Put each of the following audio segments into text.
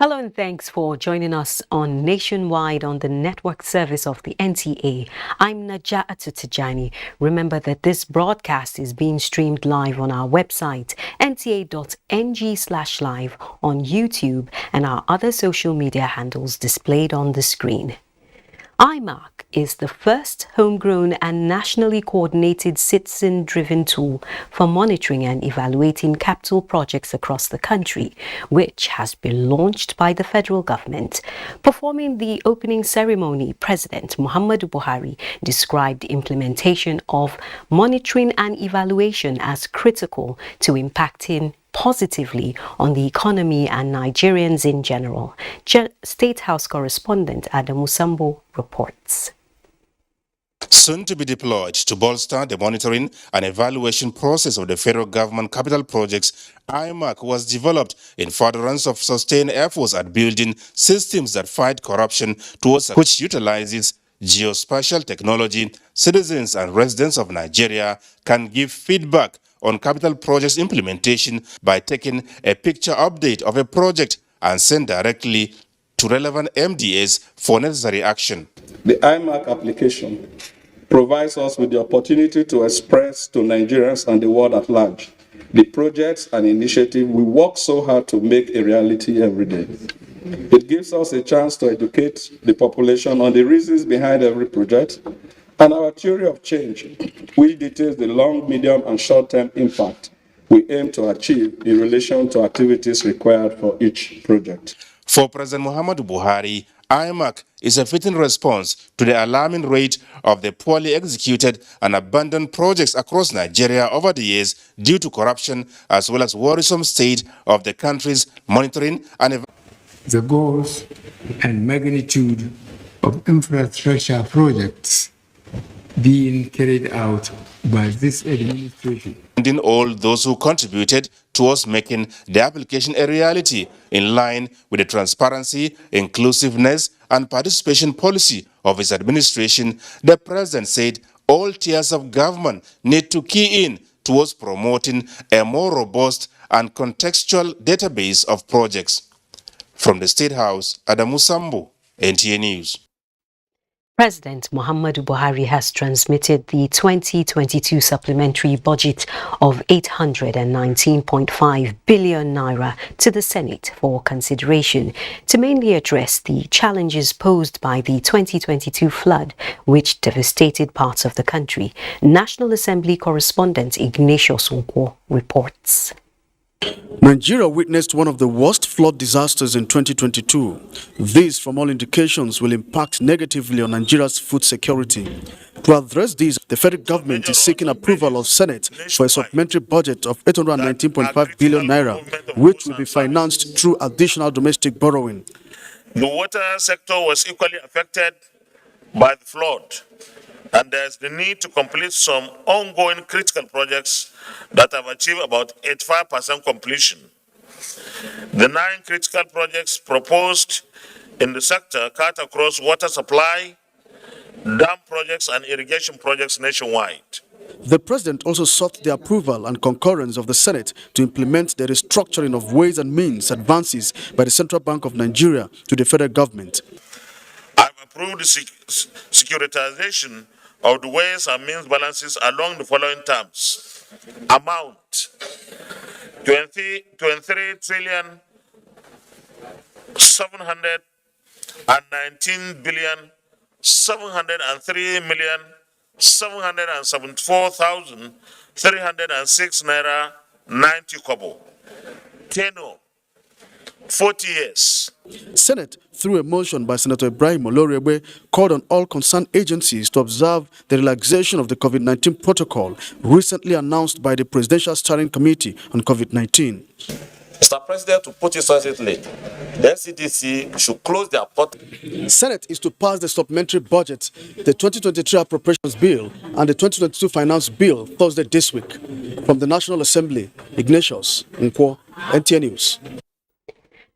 Hello and thanks for joining us on Nationwide on the network service of the NTA. I'm Naja'atu Tijani. Remember that this broadcast is being streamed live on our website, nta.ng/live, on YouTube and our other social media handles displayed on the screen. IMAC is the first homegrown and nationally coordinated citizen-driven tool for monitoring and evaluating capital projects across the country, which has been launched by the federal government. Performing the opening ceremony, President Muhammadu Buhari described the implementation of monitoring and evaluation as critical to impacting positively on the economy and Nigerians in general. State House correspondent Adamu Sambo reports. Soon to be deployed to bolster the monitoring and evaluation process of the federal government capital projects, IMAC was developed in furtherance of sustained efforts at building systems that fight corruption, towards which utilizes geospatial technology. Citizens and residents of Nigeria can give feedback on capital projects implementation by taking a picture update of a project and send directly to relevant MDAs for necessary action. The IMAC application provides us with the opportunity to express to Nigerians and the world at large the projects and initiatives we work so hard to make a reality every day. It gives us a chance to educate the population on the reasons behind every project and our theory of change, which details the long, medium, and short-term impact we aim to achieve in relation to activities required for each project. For President Muhammadu Buhari, IMAC is a fitting response to the alarming rate of the poorly executed and abandoned projects across Nigeria over the years due to corruption, as well as worrisome state of the country's monitoring and the goals and magnitude of infrastructure projects being carried out by this administration. In all those who contributed towards making the application a reality in line with the transparency, inclusiveness, and participation policy of his administration, the president said all tiers of government need to key in towards promoting a more robust and contextual database of projects. From the State House, Adamu Sambo, NTA News. President Muhammadu Buhari has transmitted the 2022 supplementary budget of 819.5 billion naira to the Senate for consideration to mainly address the challenges posed by the 2022 flood, which devastated parts of the country. National Assembly correspondent Ignatius Nkwo reports. Nigeria witnessed one of the worst flood disasters in 2022. This, from all indications, will impact negatively on Nigeria's food security. To address this, the federal government is seeking approval of Senate for a supplementary budget of 819.5 billion naira, which will be financed through additional domestic borrowing. The water sector was equally affected by the flood, and there's the need to complete some ongoing critical projects that have achieved about 85% completion. The 9 critical projects proposed in the sector cut across water supply, dam projects, and irrigation projects nationwide. The president also sought the approval and concurrence of the Senate to implement the restructuring of ways and means advances by the Central Bank of Nigeria to the federal government. I've approved the securitization of the ways and means balances along the following terms. Amount 23 trillion 719 billion 703 million 774,306 naira 90 kobo. Tenor 40 years. Senate, through a motion by Senator Ibrahim Olorebe, called on all concerned agencies to observe the relaxation of the COVID-19 protocol recently announced by the Presidential Steering Committee on COVID-19. Mr. President, to put it succinctly, the NCDC should close their port. Senate is to pass the supplementary budget, the 2023 Appropriations Bill, and the 2022 Finance Bill Thursday this week. From the National Assembly, Ignatius Nkwo, NTA News.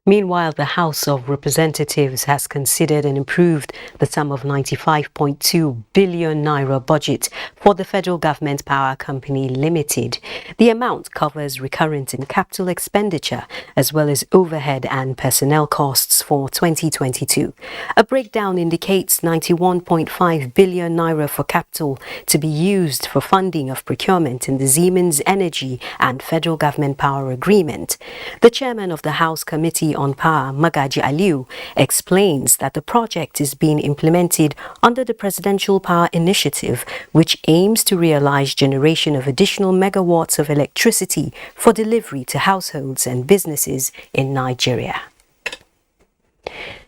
Meanwhile, the House of Representatives has considered and approved the sum of 95.2 billion naira budget for the Federal Government Power Company Limited. The amount covers recurrent and capital expenditure as well as overhead and personnel costs for 2022. A breakdown indicates 91.5 billion naira for capital to be used for funding of procurement in the Siemens Energy and Federal Government Power Agreement. The chairman of the House Committee on Power, Magaji Aliu, explains that the project is being implemented under the Presidential Power Initiative, which aims to realize generation of additional megawatts of electricity for delivery to households and businesses in Nigeria.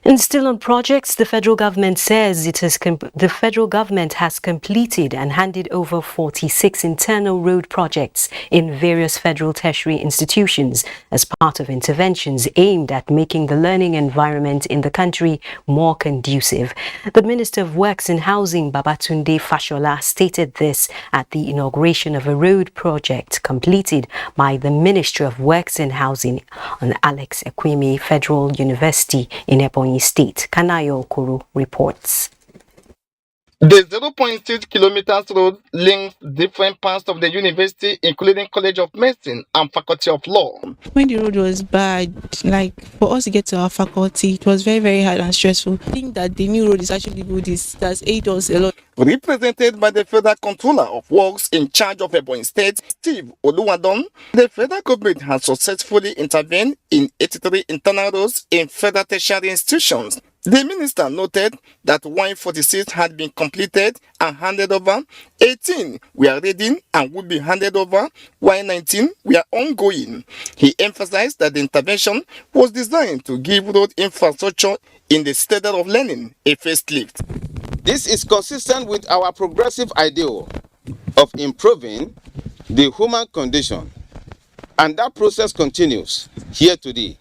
And still on projects, the federal government says the federal government has completed and handed over 46 internal road projects in various federal tertiary institutions as part of interventions aimed at making the learning environment in the country more conducive. The Minister of Works and Housing, Babatunde Fashola, stated this at the inauguration of a road project completed by the Ministry of Works and Housing on Alex Ekweme Federal University in Ebonyi State. Kanayo Okoro reports. The 0.6 kilometers road links different parts of the university, including College of Medicine and Faculty of Law. When the road was bad, like for us to get to our faculty, it was very, very hard and stressful. I think that the new road is actually good. That's aided us a lot. Represented by the Federal Controller of Works in charge of Ebonyi State, Steve Oluwadon, the federal government has successfully intervened in 83 internal roads in federal tertiary institutions. The minister noted that 146 had been completed and handed over, 18 were ready and would be handed over, while 19 were ongoing. He emphasized that the intervention was designed to give road infrastructure in the standard of learning a facelift. This is consistent with our progressive ideal of improving the human condition, and that process continues here today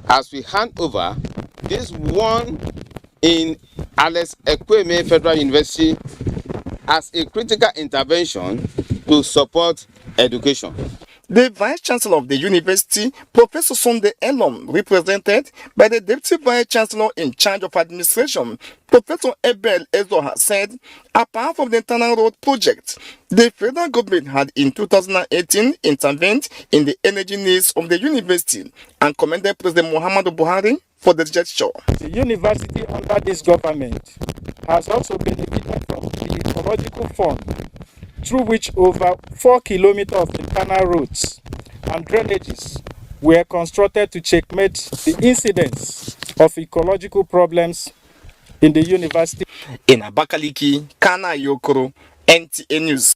as we hand over this one in Alex Ekweme Federal University as a critical intervention to support education. The Vice Chancellor of the University, Professor Sunday Elom, represented by the Deputy Vice Chancellor in charge of administration, Professor Ebel Ezoha, said, apart from the internal road project, the federal government had in 2018 intervened in the energy needs of the university and commended President Muhammadu Buhari for the gesture. The university under this government has also benefited from the ecological fund, through which over 4 kilometers of internal roads and drainages were constructed to checkmate the incidence of ecological problems in the university. In Abakaliki, Kana Yokoro, NTA News.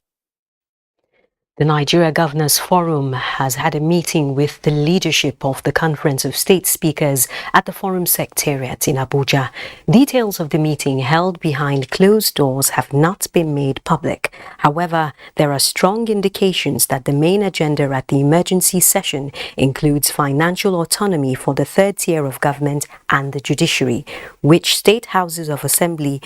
The Nigeria Governors Forum has had a meeting with the leadership of the Conference of State Speakers at the Forum Secretariat in Abuja. Details of the meeting held behind closed doors have not been made public. However, there are strong indications that the main agenda at the emergency session includes financial autonomy for the third tier of government and the judiciary, which state houses of assembly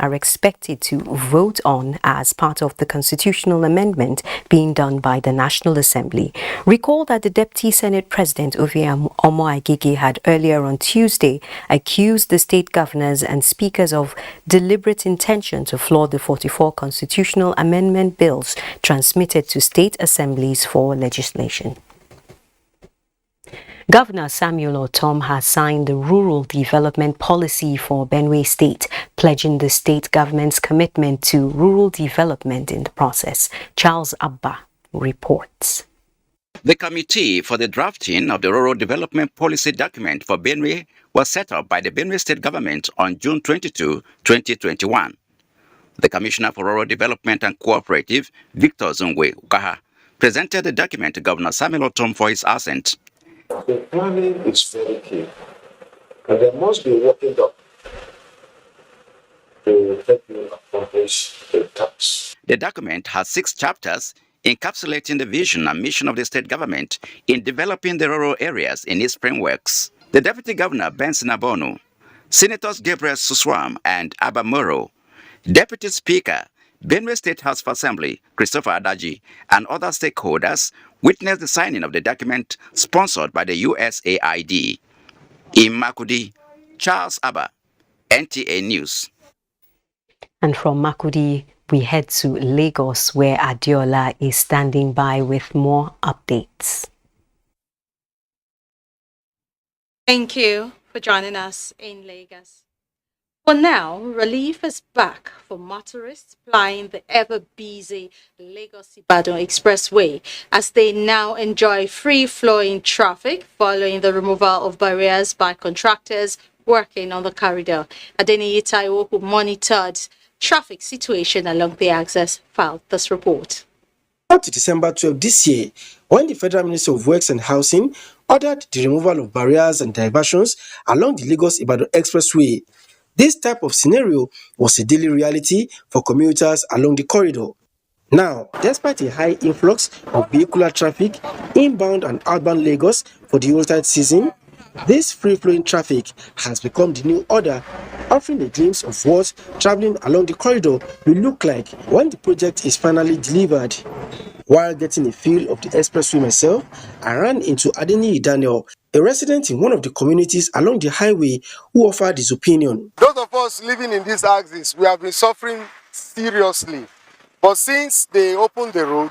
are expected to vote on as part of the constitutional amendment being done by the National Assembly. Recall that the Deputy Senate President Ovie Omo-Agege had earlier on Tuesday accused the state governors and speakers of deliberate intention to floor the 44 constitutional amendment bills transmitted to state assemblies for legislation. Governor Samuel Ortom has signed the Rural Development Policy for Benue State, pledging the state government's commitment to rural development in the process. Charles Abba reports. The committee for the drafting of the Rural Development Policy document for Benue was set up by the Benue State government on June 22, 2021. The Commissioner for Rural Development and Cooperative, Victor Zungwe Ukaha, presented the document to Governor Samuel Otom for his assent. The planning is very key, and there must be working done to help you accomplish the task. The document has 6 chapters encapsulating the vision and mission of the state government in developing the rural areas in its frameworks. The Deputy Governor, Benson Abonu, Senators Gabriel Suswam and Abba Moro, Deputy Speaker, Benue State House of Assembly, Christopher Adaji, and other stakeholders witnessed the signing of the document sponsored by the USAID. In Makudi, Charles Abba, NTA News. And from Makudi, we head to Lagos, where Adiola is standing by with more updates. Thank you for joining us in Lagos. For now, relief is back for motorists plying the ever-busy Lagos-Ibadan Expressway as they now enjoy free-flowing traffic following the removal of barriers by contractors working on the corridor. Adeniyi Taiwo, who monitored traffic situation along the axis, filed this report. Up to December 12 this year, when the Federal Ministry of Works and Housing ordered the removal of barriers and diversions along the Lagos-Ibadan Expressway, this type of scenario was a daily reality for commuters along the corridor. Now, despite a high influx of vehicular traffic inbound and outbound Lagos for the Yuletide season, this free-flowing traffic has become the new order, offering a glimpse of what traveling along the corridor will look like when the project is finally delivered. While getting a feel of the expressway myself, I ran into Adeniyi Daniel, a resident in one of the communities along the highway, who offered his opinion. Those of us living in this axis, we have been suffering seriously. But since they opened the road,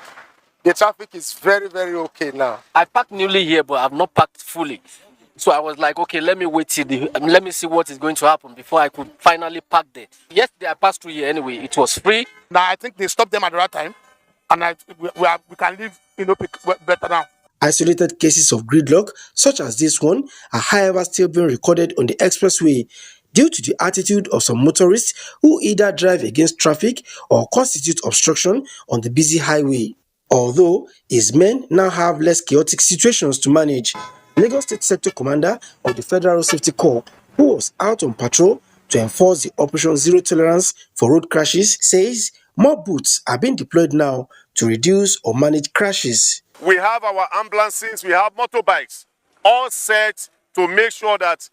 the traffic is very, very okay now. I parked newly here, but I've not parked fully. So I was like, okay, let me wait till let me see what is going to happen before I could finally park there. Yesterday I passed through here anyway. It was free. Now I think they stopped them at the right time, and we can live better now. Isolated cases of gridlock, such as this one, are however still being recorded on the expressway due to the attitude of some motorists who either drive against traffic or constitute obstruction on the busy highway. Although his men now have less chaotic situations to manage, Lagos State Sector Commander of the Federal Safety Corps, who was out on patrol to enforce the Operation Zero Tolerance for road crashes, says more boots are being deployed now to reduce or manage crashes. We have our ambulances, we have motorbikes, all set to make sure that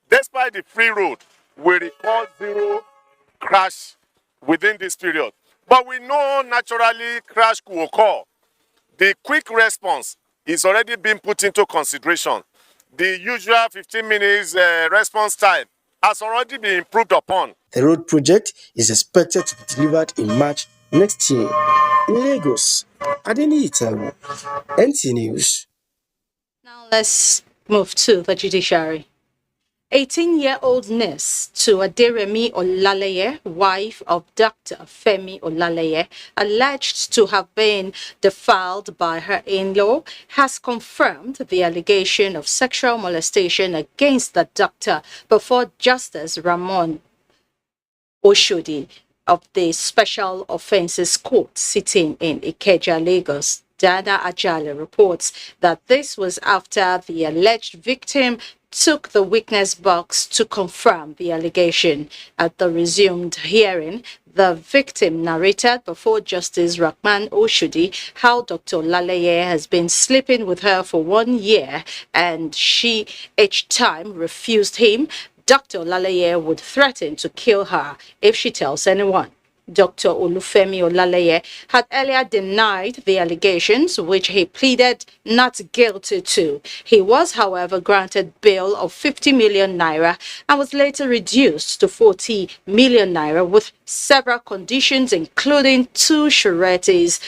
despite the free road, we record zero crash within this period. But we know naturally crash could occur. The quick response is already being put into consideration. The usual 15 minutes response time has already been improved upon. The road project is expected to be delivered in March next year. In Lagos, Adeniyi Taiwo, NTA News. Now let's move to the judiciary. 18-year-old niece to Aderemi Olaleye, wife of Dr. Femi Olaleye, alleged to have been defiled by her in-law, has confirmed the allegation of sexual molestation against the doctor before Justice Ramon Oshodi of the Special Offences Court sitting in Ikeja, Lagos. Dana Ajale reports that this was after the alleged victim took the witness box to confirm the allegation. At the resumed hearing, the victim narrated before Justice Rahman Oshodi how Dr. Olaleye has been sleeping with her for 1 year and she each time refused him. Dr. Olaleye would threaten to kill her if she tells anyone. Dr. Olufemi Olaleye had earlier denied the allegations, which he pleaded not guilty to. He was, however, granted bail of 50 million naira and was later reduced to 40 million naira with several conditions, including 2 sureties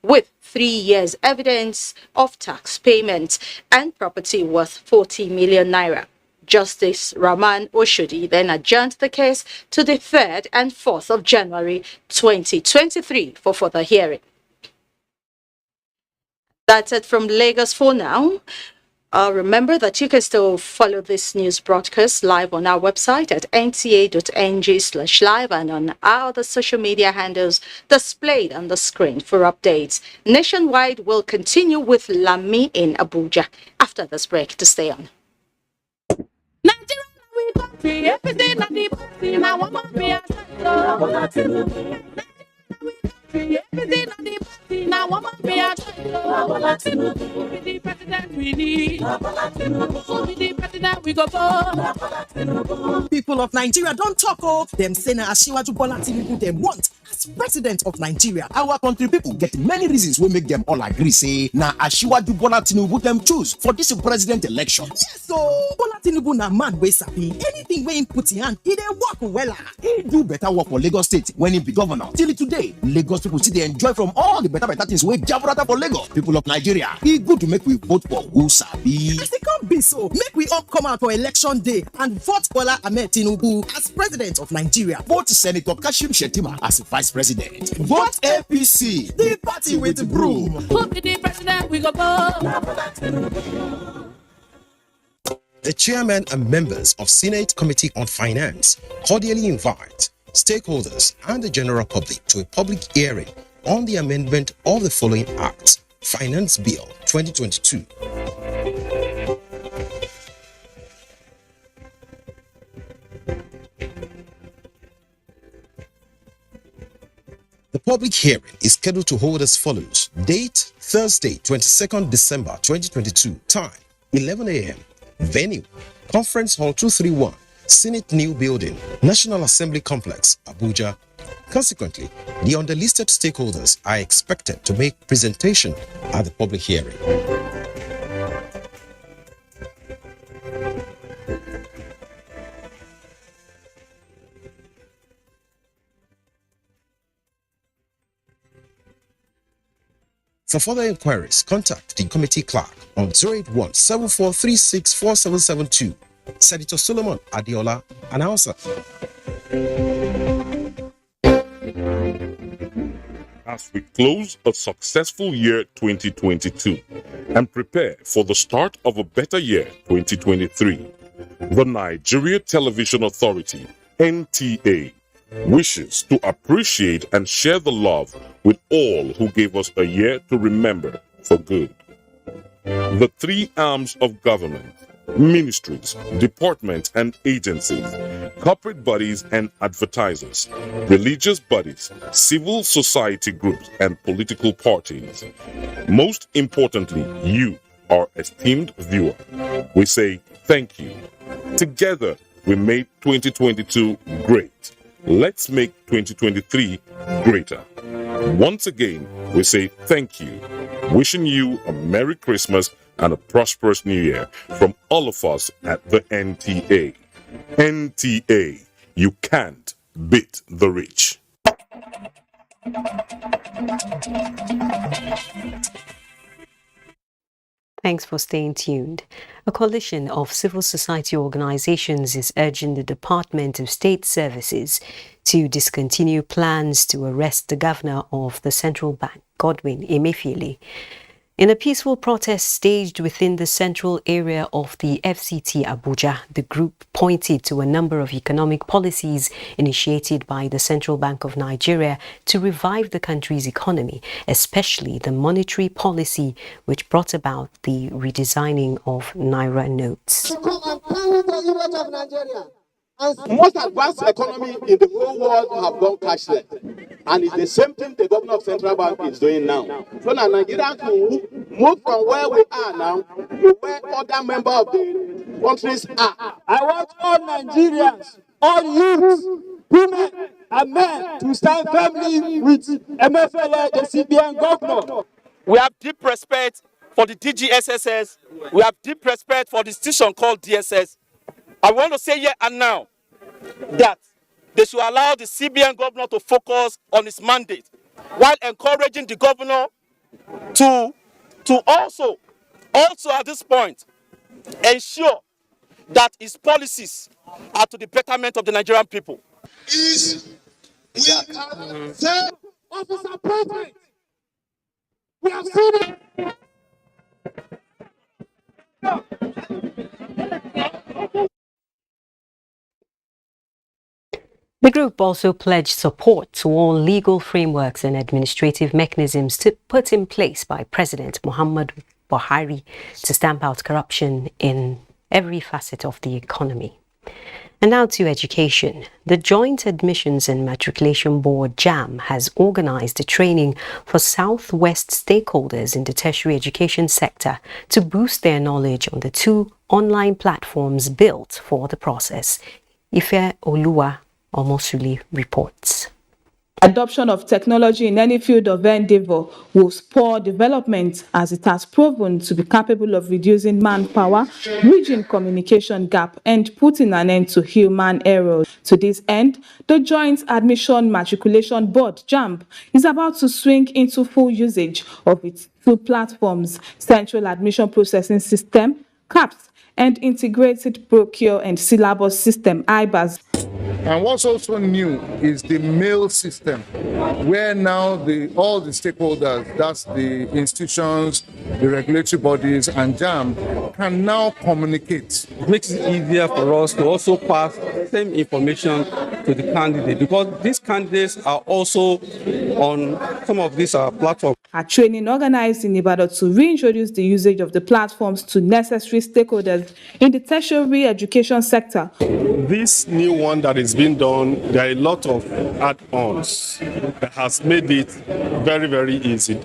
with 3 years evidence of tax payment and property worth 40 million naira. Justice Rahman Oshodi then adjourned the case to the 3rd and 4th of January 2023 for further hearing. That's it from Lagos for now. Remember that you can still follow this news broadcast live on our website at nta.ng/live and on our other social media handles displayed on the screen for updates. Nationwide will continue with Lami in Abuja after this break. To stay on. People of Nigeria don't talk them say na Asiwaju Bola Tinubu them want as president of Nigeria. Our country people get many reasons we make them all agree say na Asiwaju Bola Tinubu them choose for this president election. Yes, so Bola Tinubu na man wey sabi anything wey him put in hand, he dey work wella. He do better work for Lagos State when he be governor. Till today, Lagos people see they enjoy from all the better things wey Jaburata for Lagos. People of Nigeria, he good to make we vote for who sabi. As it can't be so, make we all come out for election day and vote Bola Ahmed Tinubu as president of Nigeria. Vote Senator Kashim Shettima as vice president. Vote APC, the party with the broom. Who be the president we go vote? The chairman and members of Senate Committee on Finance cordially invite stakeholders and the general public to a public hearing on the amendment of the following acts: Finance Bill 2022. The public hearing is scheduled to hold as follows. Date: Thursday, 22nd December 2022. Time: 11 a.m. Venue: Conference Hall 231, Senate New Building, National Assembly Complex, Abuja. Consequently, the underlisted stakeholders are expected to make presentation at the public hearing. For further inquiries, contact the committee clerk on 081-7436-4772. Senator Solomon Adiola, announcer. As we close a successful year 2022 and prepare for the start of a better year 2023, the Nigeria Television Authority, NTA, wishes to appreciate and share the love with all who gave us a year to remember for good. The three arms of government, ministries, departments and agencies, corporate bodies and advertisers, religious bodies, civil society groups and political parties. Most importantly, you, our esteemed viewer, we say thank you. Together, we made 2022 great. Let's make 2023 greater. Once again, we say thank you, wishing you a Merry Christmas and a prosperous New Year from all of us at the NTA. NTA, you can't beat the rich. Thanks for staying tuned. A coalition of civil society organizations is urging the Department of State Services to discontinue plans to arrest the governor of the central bank, Godwin Emefiele. In a peaceful protest staged within the central area of the FCT Abuja, the group pointed to a number of economic policies initiated by the Central Bank of Nigeria to revive the country's economy, especially the monetary policy which brought about the redesigning of Naira notes. Most advanced economy in the whole world have gone cashless. And it's the same thing the governor of Central Bank is doing now. So now Nigeria can move from where we are now to where other members of the countries are. I want all Nigerians, all youths, women and men to stand firmly with Emefiele, the CBN governor. We have deep respect for the DGSSS. We have deep respect for the institution called DSS. I want to say here and now that they should allow the CBN governor to focus on his mandate while encouraging the governor to also at this point ensure that his policies are to the betterment of the Nigerian people. We are self officer president. We have seen it. The group also pledged support to all legal frameworks and administrative mechanisms to put in place by President Muhammadu Buhari to stamp out corruption in every facet of the economy. And now to education. The Joint Admissions and Matriculation Board, JAM, has organized a training for Southwest stakeholders in the tertiary education sector to boost their knowledge on the 2 online platforms built for the process. Ife Oluwa Omosuli reports. Adoption of technology in any field of endeavor will spur development as it has proven to be capable of reducing manpower, bridging communication gap, and putting an end to human error. To this end, the Joint Admission Matriculation Board, JAMB, is about to swing into full usage of its 2 platforms, Central Admission Processing System, CAPS, and Integrated Procure and Syllabus System, IBAS. And what's also new is the mail system, where now all the stakeholders, that's the institutions, the regulatory bodies, and JAM, can now communicate. It makes it easier for us to also pass the same information to the candidate, because these candidates are also on some of these platforms. A training organized in Ibadan to reintroduce the usage of the platforms to necessary stakeholders in the tertiary education sector. This new one that is being done, there are a lot of add-ons that has made it very, very easy.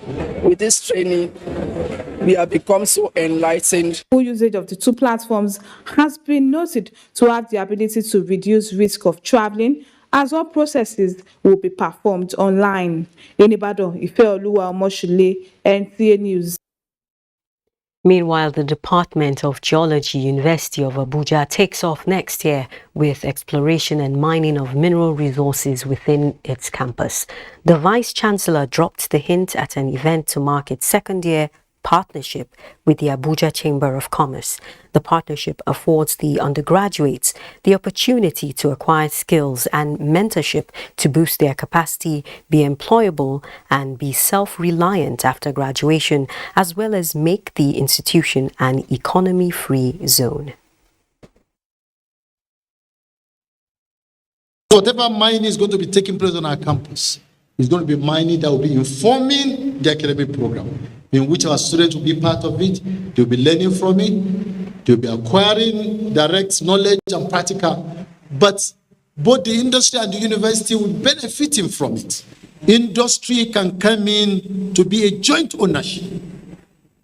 With this training, we have become so enlightened. Full usage of the 2 platforms has been noted to have the ability to reduce risk of traveling, as all processes will be performed online. In Ibadan, Ife Oluwa Omosule, NTA News. Meanwhile, the Department of Geology, University of Abuja, takes off next year with exploration and mining of mineral resources within its campus. The Vice-Chancellor dropped the hint at an event to mark its 2nd year partnership with the Abuja Chamber of Commerce. The partnership affords the undergraduates the opportunity to acquire skills and mentorship to boost their capacity, be employable, and be self-reliant after graduation, as well as make the institution an economy-free zone. Whatever mining is going to be taking place on our campus is going to be mining that will be informing the academic program, in which our students will be part of it. They'll be learning from it. They'll be acquiring direct knowledge and practical. But both the industry and the university will be benefiting from it. Industry can come in to be a joint ownership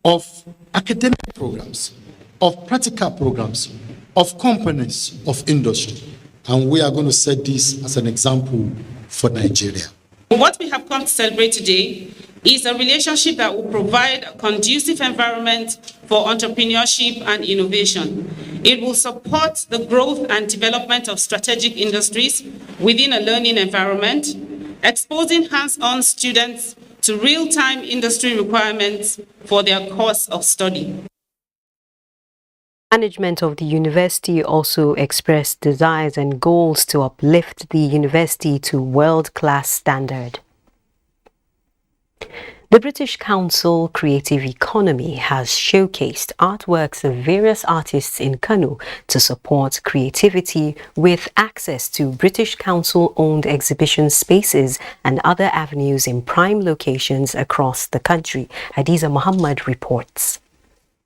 of academic programs, of practical programs, of companies, of industry. And we are going to set this as an example for Nigeria. What we have come to celebrate today is a relationship that will provide a conducive environment for entrepreneurship and innovation. It will support the growth and development of strategic industries within a learning environment, exposing hands-on students to real-time industry requirements for their course of study. Management of the university also expressed desires and goals to uplift the university to world-class standard. The British Council Creative Economy has showcased artworks of various artists in Kano to support creativity with access to British Council-owned exhibition spaces and other avenues in prime locations across the country. Hadiza Muhammad reports.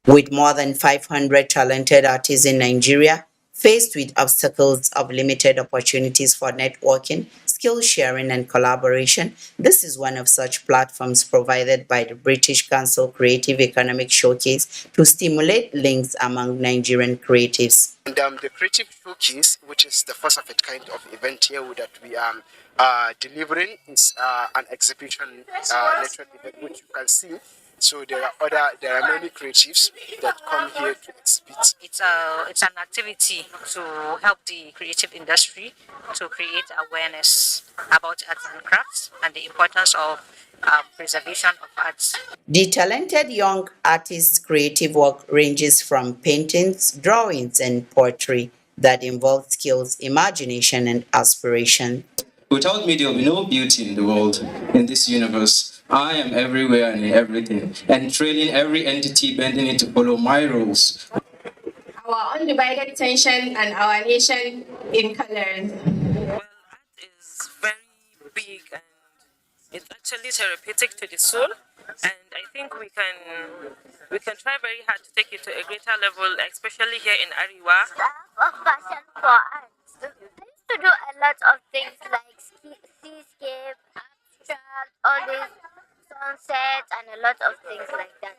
With more than 500 talented artists in Nigeria, faced with obstacles of limited opportunities for networking, skill sharing and collaboration, this is one of such platforms provided by the British Council Creative Economic Showcase to stimulate links among Nigerian creatives. And the Creative Showcase, which is the first of its kind of event here that we are delivering, is an exhibition network event, which you can see. So there are many creatives that come here to exhibit. It's an activity to help the creative industry to create awareness about arts and crafts and the importance of preservation of arts. The talented young artists' creative work ranges from paintings, drawings, and poetry that involve skills, imagination, and aspiration. Without media, we no beauty in the world, in this universe. I am everywhere and in everything, and trailing every entity bending it to follow my rules. Our undivided attention and our nation in colors. Well, art is very big and it's actually therapeutic to the soul, and I think we can try very hard to take it to a greater level, especially here in Ariwa. I have a passion for art. I used to do a lot of things like seascape, abstract, all these sunsets, and a lot of things like that.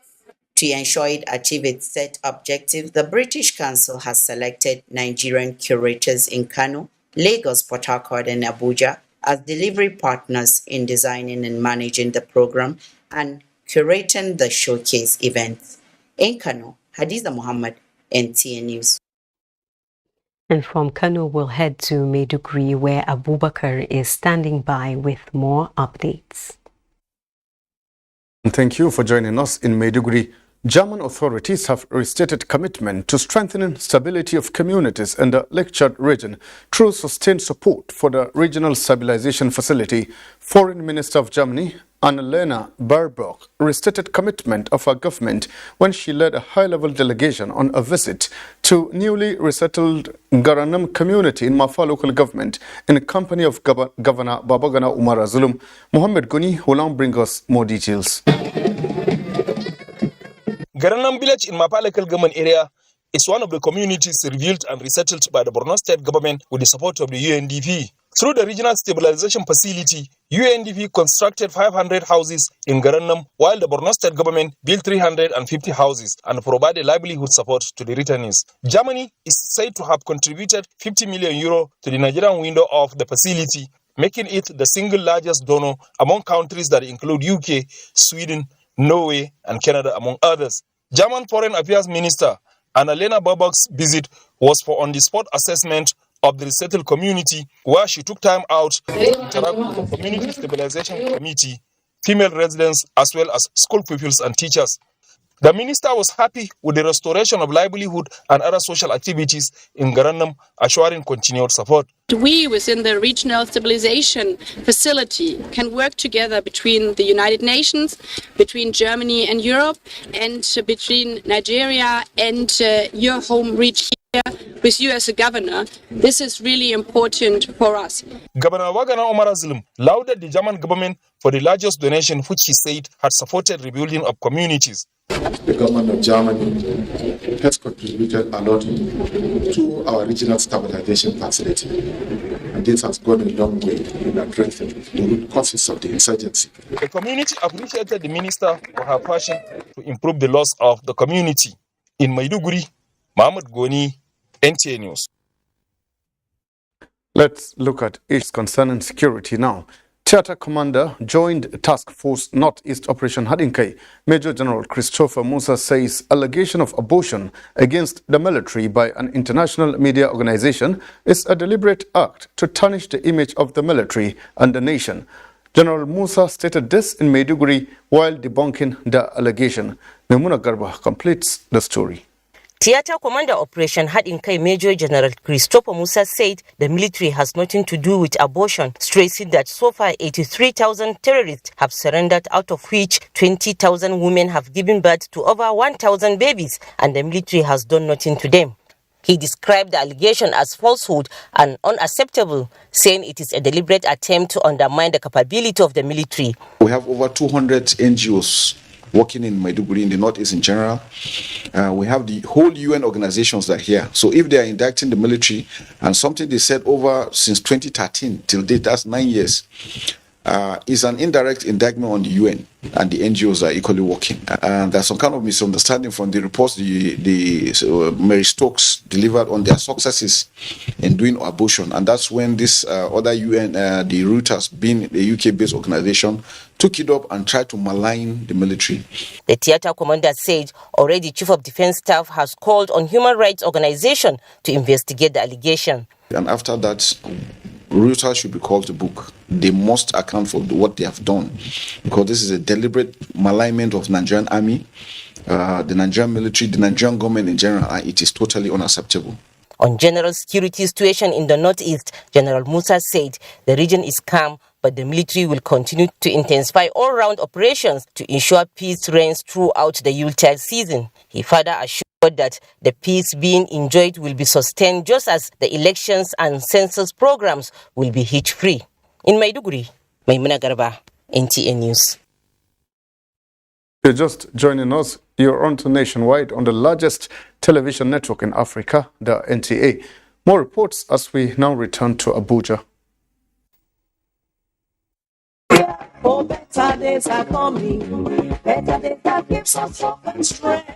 To ensure it achieves its set objective, the British Council has selected Nigerian curators in Kano, Lagos, Port Harcourt, and Abuja as delivery partners in designing and managing the program and curating the showcase events. In Kano, Hadiza Muhammad, NTA News. And from Kano, we'll head to Maiduguri, where Abubakar is standing by with more updates. Thank you for joining us in Maiduguri. German authorities have restated commitment to strengthening stability of communities in the Lake Chad region through sustained support for the Regional Stabilization Facility. Foreign Minister of Germany, Annalena Baerbock, restated commitment of her government when she led a high-level delegation on a visit to newly resettled Garanam community in Mafa local government in company of Governor Babagana Umar Zulum. Mohammed Guni will now bring us more details. Garanam village in Mapa local government area is one of the communities revealed and resettled by the Borno state government with the support of the UNDP. Through the regional stabilization facility, UNDP constructed 500 houses in Garanam, while the Borno state government built 350 houses and provided livelihood support to the returnees. Germany is said to have contributed 50 million euro to the Nigerian window of the facility, making it the single largest donor among countries that include UK, Sweden, Norway, and Canada, among others. German Foreign Affairs Minister Annalena Baerbock's visit was for on-the-spot assessment of the resettled community, where she took time out to interact with the Community Stabilization Committee, female residents, as well as school pupils and teachers. The minister was happy with the restoration of livelihood and other social activities in Garanam, assuring continued support. We within the Regional Stabilization Facility can work together between the United Nations, between Germany and Europe, and between Nigeria and your home region here with you as a governor. This is really important for us. Governor Wagana Omar Zulum lauded the German government for the largest donation, which he said had supported rebuilding of communities. The government of Germany has contributed a lot to our regional stabilization facility, and this has gone a long way in addressing the root causes of the insurgency. The community appreciated the minister for her passion to improve the laws of the community. In Maiduguri, Mohammed Goni, NTA News. Let's look at issues concerning security now. Theatre Commander joined Task Force Northeast Operation Hadinkai. Major General Christopher Musa says allegation of abortion against the military by an international media organization is a deliberate act to tarnish the image of the military and the nation. General Musa stated this in Maiduguri while debunking the allegation. Memuna Garba completes the story. Theatre Commander Operation Hadinkai Major General Christopher Musa said the military has nothing to do with abortion, stressing that so far 83,000 terrorists have surrendered, out of which 20,000 women have given birth to over 1,000 babies, and the military has done nothing to them. He described the allegation as falsehood and unacceptable, saying it is a deliberate attempt to undermine the capability of the military. We have over 200 NGOs working in Maiduguri, in the Northeast in general. We have the whole UN organizations that are here. So if they are indicting the military, and something they said over since 2013 till date, that's 9 years, is an indirect indictment on the UN, and the NGOs are equally working. And there's some kind of misunderstanding from the reports Mary Stokes delivered on their successes in doing abortion. And that's when this other UN, the Reuters, being a UK-based organization, took it up and tried to malign the military. The theatre commander said already Chief of Defense Staff has called on human rights organization to investigate the allegation. And after that, Reuters should be called to book. They must account for what they have done, because this is a deliberate malignment of Nigerian army, the Nigerian military, the Nigerian government in general, and it is totally unacceptable. On general security situation in the northeast, General Musa said the region is calm, but the military will continue to intensify all-round operations to ensure peace reigns throughout the Yuletide season. He further assured that the peace being enjoyed will be sustained just as the elections and census programs will be hitch-free. In Maiduguri, Maimuna Garba, NTA News. You're just joining us. You're on to Nationwide on the largest television network in Africa, the NTA. More reports as we now return to Abuja. Oh, better days are coming. Better days that gives us hope and strength.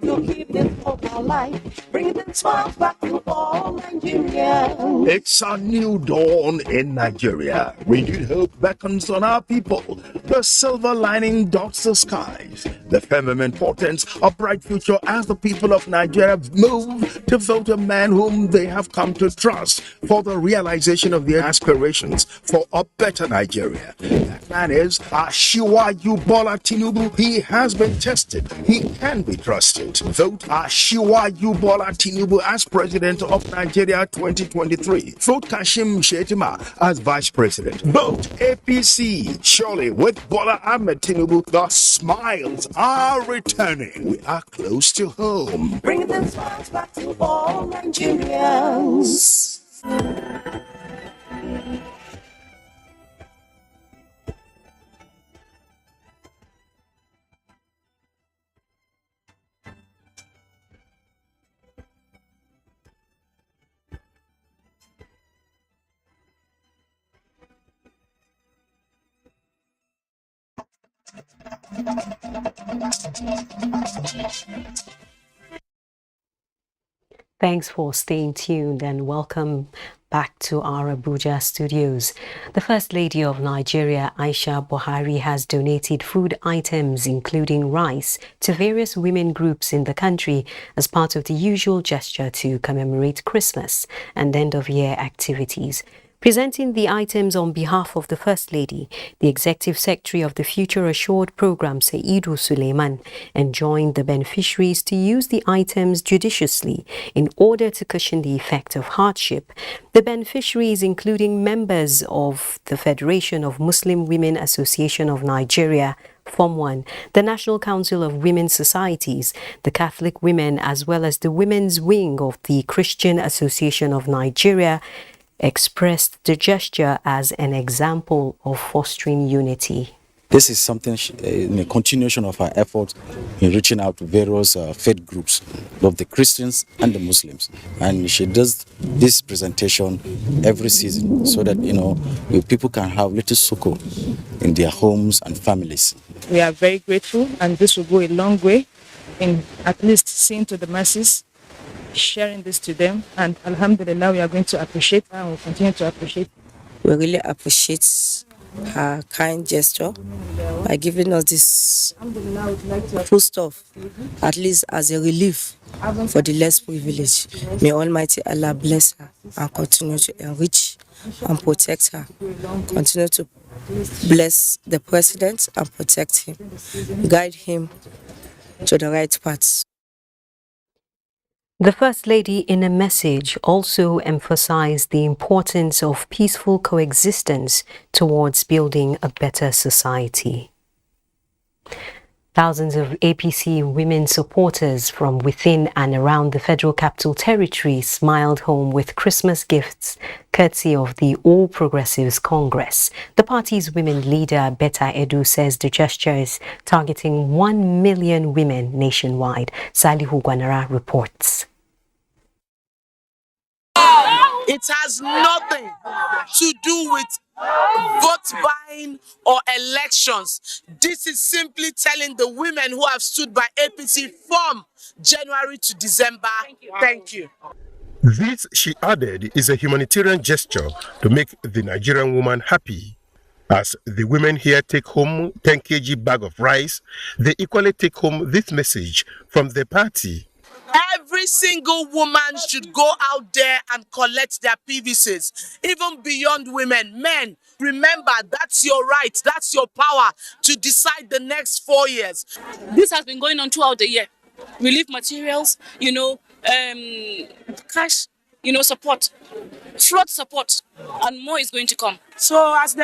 To keep this hope alive, bring the smiles back to all Nigerians. It's a new dawn in Nigeria. Renewed hope beckons on our people. The silver lining dots the skies. The firmament portents a bright future as the people of Nigeria move to vote a man whom they have come to trust for the realization of their aspirations for a better Nigeria. That man is Asiwaju Bola Tinubu. He has been tested. He can be trusted. Vote Asiwaju Bola Tinubu as President of Nigeria 2023. Vote Kashim Shettima as Vice President. Vote APC. Surely with Bola Ahmed Tinubu, the smiles are returning. We are close to home. Bring the smiles back to all Nigerians. Thanks for staying tuned and welcome back to our Abuja studios. The First Lady of Nigeria, Aisha Buhari, has donated food items including rice to various women groups in the country as part of the usual gesture to commemorate Christmas and end-of-year activities. Presenting the items on behalf of the First Lady, the Executive Secretary of the Future Assured Programme, Seidu Suleiman, enjoined the beneficiaries to use the items judiciously in order to cushion the effect of hardship. The beneficiaries, including members of the Federation of Muslim Women Association of Nigeria, Form 1, the National Council of Women's Societies, the Catholic Women, as well as the Women's Wing of the Christian Association of Nigeria, expressed the gesture as an example of fostering unity. This is something in a continuation of our efforts in reaching out to various faith groups, both the Christians and the Muslims. And she does this presentation every season so that, people can have little succor in their homes and families. We are very grateful, and this will go a long way in at least seeing to the masses, sharing this to them, and alhamdulillah, we are going to appreciate and we'll continue to appreciate. We really appreciate her kind gesture by giving us this food stuff, at least as a relief for the less privileged. May Almighty Allah bless her and continue to enrich and protect her. Continue to bless the president and protect him, guide him to the right path. The First Lady, in a message, also emphasized the importance of peaceful coexistence towards building a better society. Thousands of APC women supporters from within and around the Federal Capital Territory smiled home with Christmas gifts courtesy of the All Progressives Congress. The party's women leader, Betta Edu, says the gesture is targeting 1 million women nationwide. Salihu Gwanara reports. It has nothing to do with vote buying or elections. This is simply telling the women who have stood by APC from January to December, thank you. This, she added, is a humanitarian gesture to make the Nigerian woman happy. As the women here take home 10 kg bag of rice, they equally take home this message from the party. Every single woman should go out there and collect their PVCs, even beyond women. Men, remember, that's your right, that's your power to decide the next 4 years. This has been going on throughout the year. relief materials, cash, support, flood support, and more is going to come. So as the